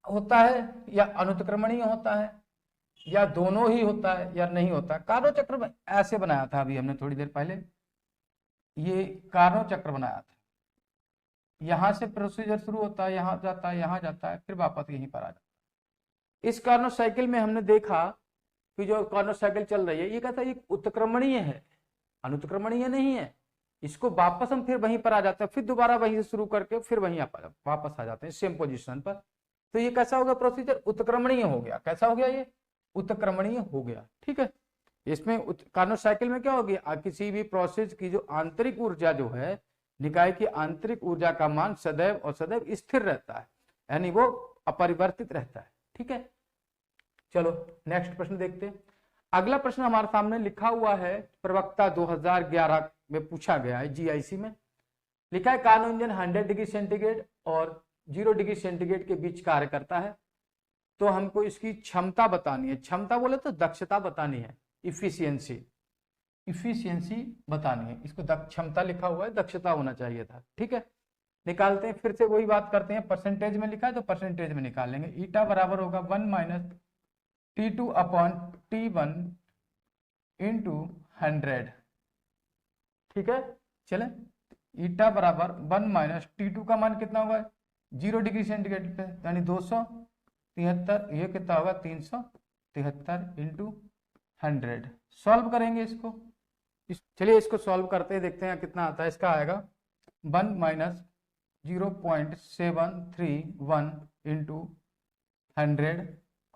होता है या अनुत्क्रमणीय होता है, या दोनों ही होता है या नहीं होता? कार्नो चक्र में ऐसे बनाया था, अभी हमने थोड़ी देर पहले ये कार्नो चक्र बनाया था। यहां से प्रोसीजर शुरू होता है, यहां जाता है, यहां जाता है, फिर वापस यहीं पर आ जाता है। इस कार्नो साइकिल में हमने देखा कि जो कार्नो साइकिल चल रही है ये कहता है ये उत्क्रमणीय है, अनुत्क्रमणीय नहीं है। इसको वापस हम फिर वहीं पर आ जाते हैं, फिर दोबारा वहीं से शुरू करके फिर वहीं वापस आ जाते हैं सेम पोजीशन पर। तो ये कैसा हो गया? प्रोसीजर उत्क्रमणीय हो गया। कैसा हो गया? ये उत्क्रमणीय हो गया। ठीक है, इसमें कार्नो साइकिल में क्या हो गया? किसी भी प्रोसेस की जो आंतरिक ऊर्जा जो है, निकाय की आंतरिक ऊर्जा का मान सदैव और सदैव स्थिर रहता है, यानी वो अपरिवर्तित रहता है। ठीक है, चलो नेक्स्ट प्रश्न देखते हैं। अगला प्रश्न हमारे सामने लिखा हुआ है, प्रवक्ता 2011 में पूछा गया है, जीआईसी में लिखा है कार्नो इंजन 100 डिग्री सेंटीग्रेड और 0 डिग्री सेंटीग्रेड के बीच कार्य करता है। तो हमको इसकी क्षमता बतानी है। क्षमता बोले तो दक्षता बतानी है, इफिशियंसी, इफिशियंसी बतानी है। इसको क्षमता लिखा हुआ है, दक्षता होना चाहिए था। ठीक है, निकालते हैं, फिर से वही बात करते हैं। परसेंटेज में लिखा है तो परसेंटेज में निकालेंगे। ईटा बराबर होगा 1 minus T2 upon T1 into 100। ठीक है, चले, ईटा बराबर 1 माइनस T2 का मान कितना होगा? 0 डिग्री सेंटीग्रेड पे, यानी 273। ये कितना होगा? 373 इंटू 100। सॉल्व करेंगे इसको। चलिए इसको सॉल्व करते हैं, देखते हैं कितना आता है। इसका आएगा 1 माइनस 0.731 इंटू 100,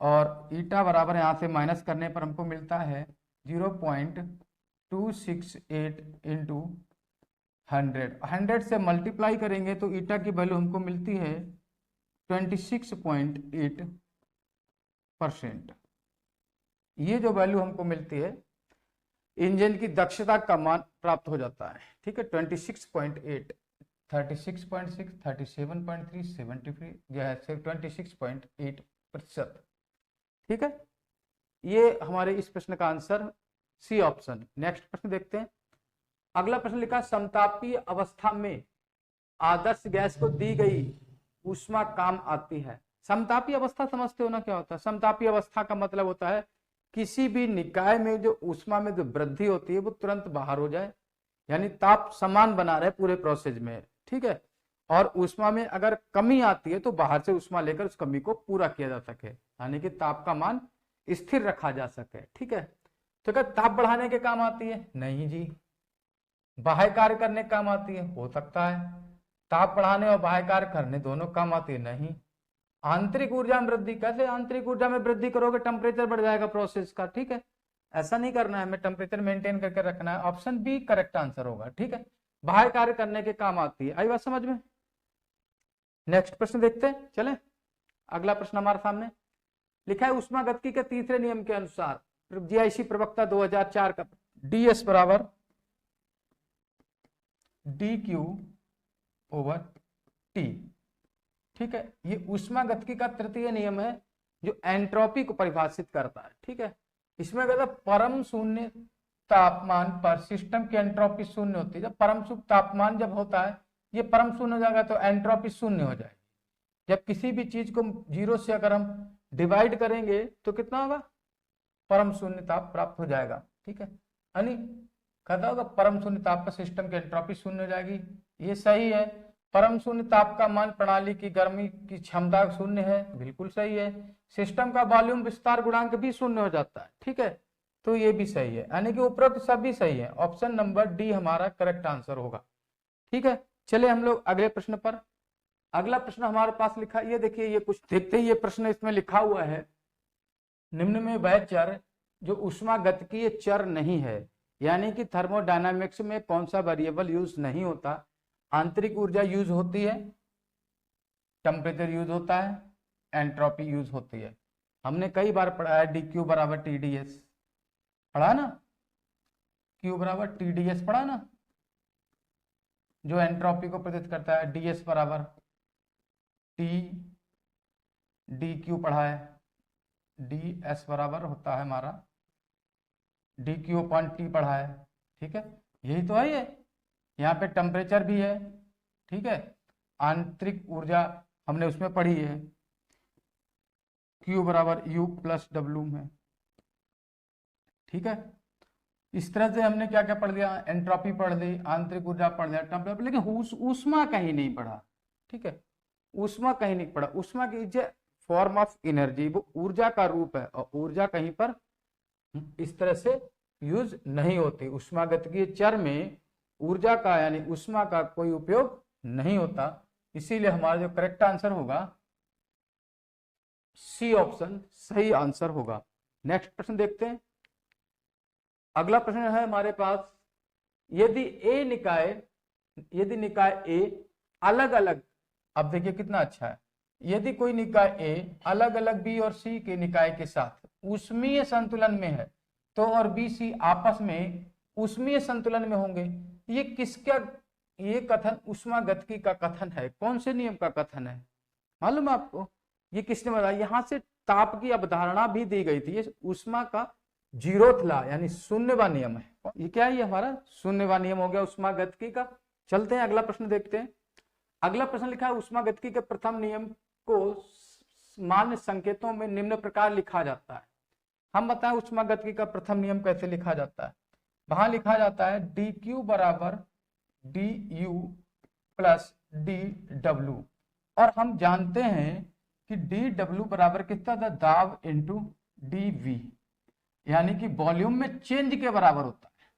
और ईटा बराबर यहाँ से माइनस करने पर हमको मिलता है 0.268 इंटू 100 से मल्टीप्लाई करेंगे तो ईटा की वैल्यू हमको मिलती है 26.8%। ये जो वैल्यू हमको मिलती है, इंजन की दक्षता का मान प्राप्त हो जाता है। ठीक है, 26.8, 36.6, 37.3, 73, जो है 26.8%। ठीक है, ये हमारे इस प्रश्न का आंसर सी ऑप्शन। नेक्स्ट प्रश्न देखते हैं। अगला प्रश्न लिखा, समतापीय अवस्था में आदर्श गैस को दी गई ऊष्मा काम आती है। समतापीय अवस्था समझते हो ना क्या होता है? समतापीय अवस्था का मतलब होता है किसी भी निकाय में जो ऊष्मा में जो वृद्धि होती है वो तुरंत बाहर हो जाए, यानी ताप समान बना रहे पूरे प्रोसेस में। ठीक है, और ऊष्मा में अगर कमी आती है तो बाहर से ऊष्मा लेकर उस कमी को पूरा किया जा सके, यानी कि ताप का मान स्थिर रखा जा सके। ठीक है, तो क्या ताप बढ़ाने के काम आती है? नहीं जी। बाह्य कार्य करने के काम आती है? हो सकता है। ताप बढ़ाने और बाह्य कार्य करने दोनों काम आती है? नहीं। आंतरिक ऊर्जा में वृद्धि, कैसे आंतरिक ऊर्जा में वृद्धि करोगे? टेम्परेचर बढ़ जाएगा प्रोसेस का। ठीक है, ऐसा नहीं करना है, हमें टेम्परेचर मेंटेन करके रखना है। ऑप्शन बी करेक्ट आंसर होगा। ठीक है, बाह्य कार्य करने के काम आती है। आई बात समझ में? नेक्स्ट प्रश्न देखते हैं। चले, अगला प्रश्न हमारे सामने लिखा है, ऊष्मागतिकी के तीसरे नियम के अनुसार जीआईसी प्रवक्ता 2004 का ds बराबर dq ओवर t। ठीक है, ये ऊष्मागतिकी का तृतीय नियम है जो एंट्रोपी को परिभाषित करता है। ठीक है, इसमें कहता है परम शून्य तापमान पर सिस्टम की एंट्रोपी शून्य होती है। जब परम शून्य तापमान जब होता है, ये परम शून्य हो जाएगा तो एंट्रोपी शून्य हो जाएगी। जब किसी भी चीज को 0 से अगर हम डिवाइड करेंगे तो कितना होगा? परम शून्य ताप प्राप्त हो जाएगा। ठीक है, यानी कहता होगा परम शून्य ताप पर सिस्टम की एंट्रोपी शून्य हो जाएगी। ये सही है। परम शून्य ताप का मान प्रणाली की गर्मी की क्षमता शून्य है, बिल्कुल सही है। सिस्टम का वॉल्यूम विस्तार गुणांक भी शून्य हो जाता है। ठीक है, तो ये भी सही है, यानी कि उपरोक्त सभी सही है। ऑप्शन नंबर डी हमारा करेक्ट आंसर होगा। ठीक है, चलिए हम लोग अगले प्रश्न पर। अगला प्रश्न हमारे पास लिखा, ये देखिए, ये कुछ देखते ही ये प्रश्न इसमें लिखा हुआ है, निम्न में वह चर जो ऊष्मागतिकीय चर नहीं है, यानी कि थर्मोडायनामिक्स में कौन सा वेरिएबल यूज नहीं होता। आंतरिक ऊर्जा यूज होती है, टेम्परेचर यूज होता है, एंट्रोपी यूज होती है। हमने कई बार पढ़ा है डी क्यू बराबर टी डी एस, पढ़ा ना, क्यू बराबर टी डी एस पढ़ा ना, जो एंट्रोपी को प्रदर्शित करता है। डी एस बराबर टी डी क्यू पढ़ा है, डी एस बराबर होता है हमारा डी क्यू अपॉन टी पढ़ा है। ठीक है, यही तो है ये। यहाँ पे टेम्परेचर भी है, ठीक है, आंतरिक ऊर्जा हमने उसमें पढ़ी है, Q बराबर U प्लस W में। ठीक है, इस तरह से हमने क्या क्या पढ़ लिया, एंट्रोपी पढ़ ली, आंतरिक ऊर्जा पढ़ लिया, टेम्परेचर, लेकिन ऊष्मा कहीं नहीं पढ़ा। ठीक है, ऊष्मा कहीं नहीं पढ़ा। ऊष्मा की जो फॉर्म ऑफ एनर्जी, वो ऊर्जा का रूप है, और ऊर्जा कहीं पर इस तरह से यूज नहीं होती। ऊष्मागतिकीय चर में ऊर्जा का यानी ऊष्मा का कोई उपयोग नहीं होता, इसीलिए हमारा जो करेक्ट आंसर होगा सी ऑप्शन सही आंसर होगा। नेक्स्ट प्रश्न देखते हैं। अगला प्रश्न है हमारे पास, यदि निकाय ए अलग अलग, अब देखिए कितना अच्छा है, यदि कोई निकाय ए अलग अलग बी और सी के निकाय के साथ ऊष्मीय संतुलन में है, तो और बी सी आपस में ऊष्मीय संतुलन में होंगे। ये किसका, ये कथन ऊष्मागतिकी का कथन है, कौन से नियम का कथन है मालूम है आपको? ये किसने बताया? यहाँ से ताप की अवधारणा भी दी गई थी। ये ऊष्मा का जीरोथ लॉ यानी शून्यवा नियम है। ये क्या है? ये हमारा शून्यवा नियम हो गया ऊष्मागतिकी का। चलते हैं अगला प्रश्न देखते हैं। अगला प्रश्न लिखा है, ऊष्मागतिकी के प्रथम नियम को मान्य संकेतों में निम्न प्रकार लिखा जाता है। हम बताएं ऊष्मागतिकी का प्रथम नियम कैसे लिखा जाता है। वहां लिखा जाता है डी क्यू बराबर D U plus D W, और हम जानते हैं कि डी डब्ल्यू बराबर कितना था, दाब इंटू डी वी, यानी कि वॉल्यूम में चेंज के बराबर होता है,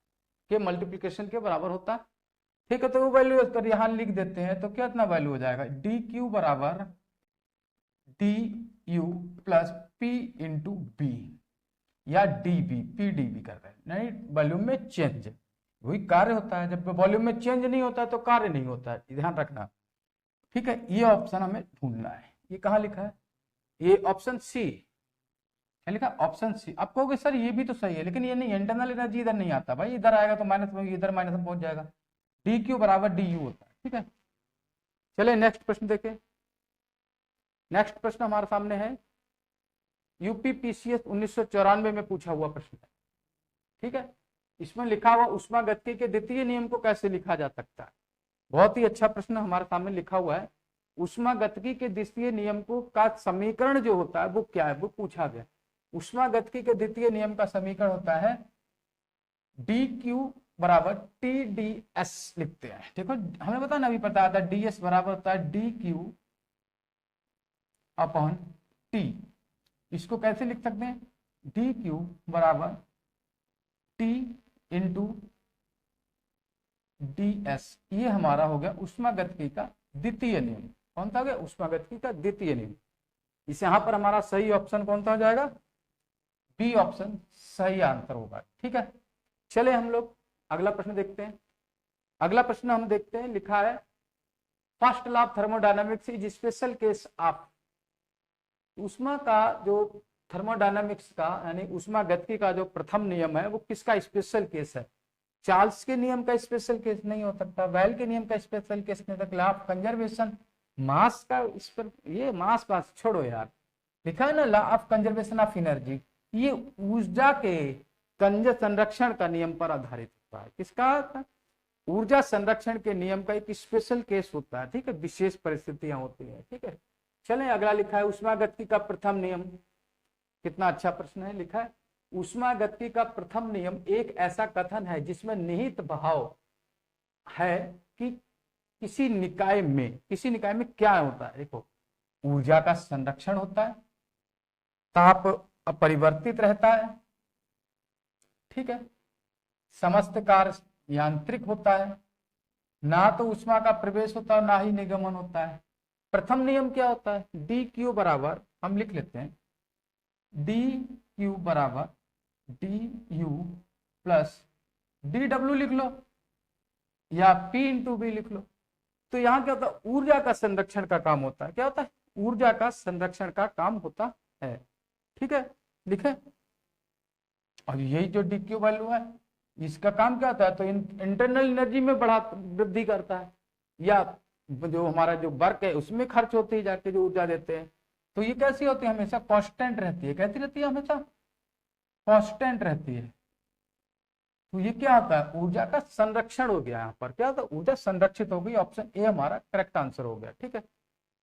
के मल्टीप्लीकेशन के बराबर होता है। ठीक है, तो वो वैल्यू अगर यहां लिख देते हैं तो क्या इतना वैल्यू हो जाएगा, डी क्यू बराबर D U plus P into B, या D B, P D B कर रहे हैं, नहीं वॉल्यूम में चेंज, वही कार्य होता है। जब वॉल्यूम में चेंज नहीं होता है तो कार्य नहीं होता है, ध्यान रखना। ठीक है, ये ऑप्शन हमें ढूंढना है। ये कहाँ लिखा है? ये ऑप्शन सी, क्या लिखा? Option C. आप कहोगे सर ये भी तो सही है, लेकिन ये नहीं, इंटरनल एनर्जी इधर नहीं आता भाई, इधर आएगा तो माइनस में, इधर माइनस में पहुंच जाएगा। डी क्यू बराबर डी यू होता है। ठीक है, चलिए नेक्स्ट प्रश्न देखें। नेक्स्ट प्रश्न हमारे सामने है, यूपीपीसीएस 1994 में पूछा हुआ प्रश्न है। ठीक है, इसमें लिखा हुआ ऊष्मागतिकी के द्वितीय नियम को कैसे लिखा जा सकता है। बहुत ही अच्छा प्रश्न हमारे सामने लिखा हुआ है। ऊष्मागतिकी के द्वितीय नियम को का समीकरण जो होता है वो क्या है, वो पूछा गया। ऊष्मागतिकी के द्वितीय नियम का समीकरण होता है डी क्यू बराबर टी डी एस लिखते हैं। देखो हमें पता ना, अभी पता था डी एस बराबर होता है डी क्यू अपॉन टी। इसको कैसे लिख सकते हैं, डी क्यू बराबर टी इंटू डी एस। ये हमारा हो गया ऊष्मागतिकी का द्वितीय नियम। कौन सा हो गया? ऊष्मागतिकी का द्वितीय नियम। इस यहां पर हमारा सही ऑप्शन कौन सा हो जाएगा? बी ऑप्शन सही आंसर होगा। ठीक है, चले हम लोग अगला प्रश्न देखते हैं। अगला प्रश्न हम देखते हैं, लिखा है first law of thermodynamics is special case of. ऊष्मा का जो थर्मोडायनामिक्स का यानी ऊष्मागतिकी का जो प्रथम नियम है वो किसका स्पेशल केस है? चार्ल्स के नियम का स्पेशल केस नहीं हो सकता, वेल के नियम का स्पेशल केस नहीं हो सकता, लॉ ऑफ कंजर्वेशन मास का, इस पर ये मास पास छोड़ो यार, लिखा है ना law of conservation of energy, ये ऊर्जा के संरक्षण का नियम पर आधारित होता है। किसका? ऊर्जा संरक्षण के नियम का एक स्पेशल केस होता है। ठीक है, विशेष परिस्थितियां होती है। ठीक है, चलें अगला लिखा है ऊष्मागतिकी का प्रथम नियम। कितना अच्छा प्रश्न है, लिखा है ऊष्मागतिकी का प्रथम नियम एक ऐसा कथन है जिसमें निहित भाव है कि किसी निकाय में क्या होता है। देखो, ऊर्जा का संरक्षण होता है, ताप अपरिवर्तित रहता है, ठीक है। समस्त कार्य यांत्रिक होता है, ना तो ऊष्मा का प्रवेश होता है ना ही निगमन होता है। प्रथम नियम क्या होता है, डी क्यू बराबर, हम लिख लेते हैं डी क्यू बराबर D U plus D W लिख लो या पी इंटू बी लिख लो। तो यहाँ क्या होता है, ऊर्जा का संरक्षण का काम होता है। क्या होता है, ऊर्जा का संरक्षण का काम होता है। ठीक है, लिखे। और यही जो डी क्यू वैल्यू है, इसका काम क्या होता है, तो इंटरनल एनर्जी में वृद्धि करता है, या जो हमारा जो वर्क है उसमें खर्च होती है जाके जो ऊर्जा देते हैं। तो ये कैसी होती है, हमेशा कांस्टेंट रहती है। कैसी रहती है, हमेशा कांस्टेंट रहती है। तो ये क्या होता है, ऊर्जा का संरक्षण हो गया। यहाँ पर क्या होता है, ऊर्जा संरक्षित हो गई। ऑप्शन ए हमारा करेक्ट आंसर हो गया। ठीक है,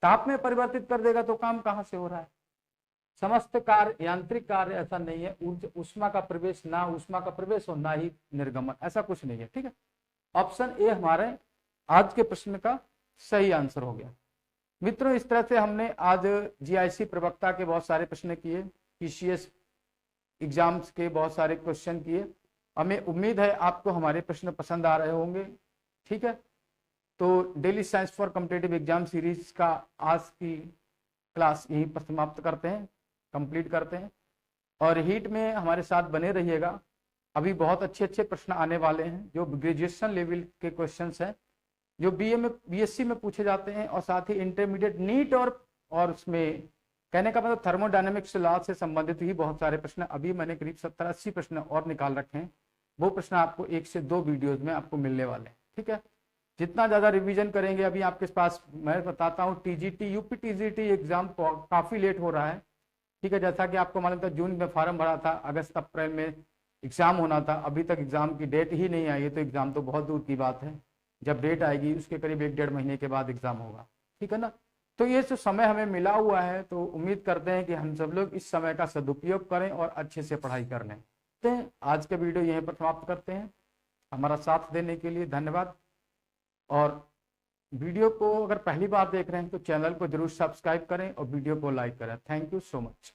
ताप में परिवर्तित कर देगा तो काम कहाँ से हो रहा है, समस्त कार्य यांत्रिक कार्य, ऐसा नहीं है। ऊष्मा का प्रवेश, ना ऊष्मा का प्रवेश हो ना ही निर्गमन, ऐसा कुछ नहीं है। ठीक है, ऑप्शन ए हमारे आज के प्रश्न का सही आंसर हो गया। मित्रों, इस तरह से हमने आज जीआईसी प्रवक्ता के बहुत सारे प्रश्न किए, पीसीएस एग्जाम्स के बहुत सारे क्वेश्चन किए। हमें उम्मीद है आपको हमारे प्रश्न पसंद आ रहे होंगे। ठीक है, तो daily science for competitive exam series का आज की क्लास यहीं पर समाप्त करते हैं, कंप्लीट करते हैं। और हीट में हमारे साथ बने रहिएगा, अभी बहुत अच्छे अच्छे प्रश्न आने वाले हैं जो ग्रेजुएशन लेवल के क्वेश्चंस हैं, जो बीए में बीएससी में पूछे जाते हैं, और साथ ही इंटरमीडिएट नीट और उसमें कहने का मतलब थर्मोडायनेमिक्स लॉ से संबंधित ही बहुत सारे प्रश्न, अभी मैंने करीब 70-80 प्रश्न और निकाल रखे हैं। वो प्रश्न आपको 1 से 2 वीडियोज में आपको मिलने वाले हैं। ठीक है, जितना ज़्यादा रिवीजन करेंगे, अभी आपके पास मैं बताता हूँ टीजीटी यूपी टीजीटी एग्जाम काफ़ी लेट हो रहा है। ठीक है, जैसा कि आपको मालूम था जून में फॉर्म भरा था, अगस्त अप्रैल में एग्जाम होना था, अभी तक एग्जाम की डेट ही नहीं आई है। तो एग्जाम तो बहुत दूर की बात है, जब डेट आएगी उसके करीब 1-1.5 महीने के बाद एग्जाम होगा। ठीक है ना, तो ये जो समय हमें मिला हुआ है, तो उम्मीद करते हैं कि हम सब लोग इस समय का सदुपयोग करें और अच्छे से पढ़ाई कर लें। तो आज का वीडियो यहीं पर समाप्त करते हैं। हमारा साथ देने के लिए धन्यवाद। और वीडियो को अगर पहली बार देख रहे हैं तो चैनल को जरूर सब्सक्राइब करें और वीडियो को लाइक करें। Thank you so much.